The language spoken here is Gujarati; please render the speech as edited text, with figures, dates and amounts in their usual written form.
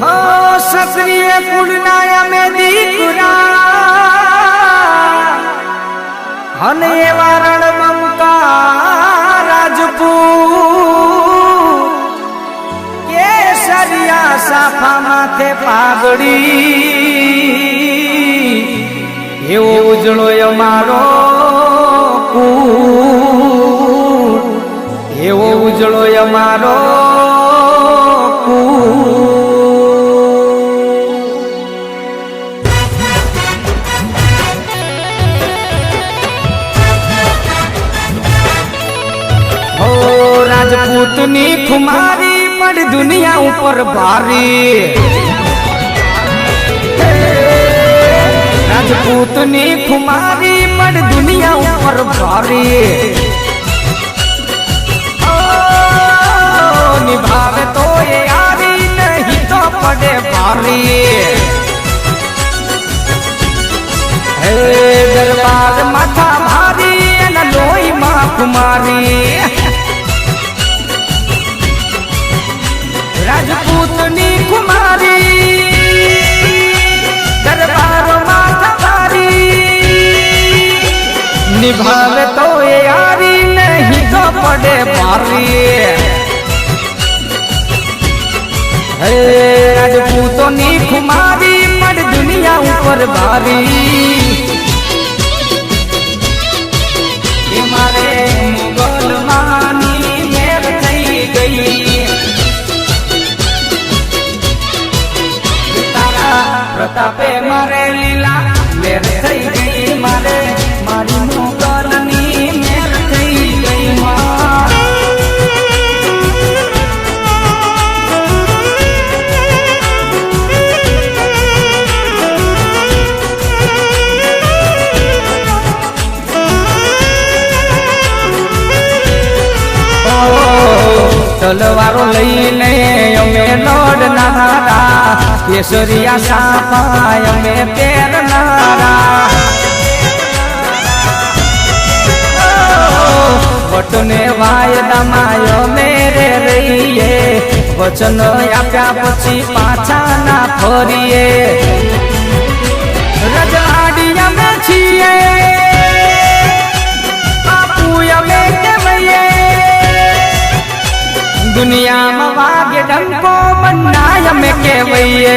हो क्षत्रिय कुलना में दीकरा हने वारण ममता राजपूत केसरिया साफा माथे पागड़ी एवो उजळो અમારો કૂટ એવો ઉજળો અમારો हो રાજપૂતની ખુમારી પડ દુનિયા ઉપર ભારી રાજપૂતની ખુમારી પડ દુનિયા ઉપર ભારી નિભાવે તો એ આવી નહીં તો પડે ભારી હે દરબાર માથા ભારી અને લોહી માં કુમારી રાજપૂતની કુમારી દરબાર માથા ભારી નિભાવે તો એ આવી નહીં તો પડે ભારી હે રાજપૂતોની ખુમારી પડ દુનિયા ઉપર ભારી એ મારે મુગલ માની મેર થઈ ગઈ તારા પ્રતાપે મારે લીલા મેર થઈ ગઈ મારે મારી મુગલની મેર થઈ ગઈ તલવારો લઈને અમે લડનારા કેસરિયા સાપા અમે પહેરનારા વટને વાયદામાં અમે રે રહીએ વચન આપ્યા પછી પાછા ના ફરીએ રજવાડી અમે છીએ બાપુ અમે કહેવાઈએ દુનિયામાં વાગે ડંકો બનાય અમે કહેવાઈએ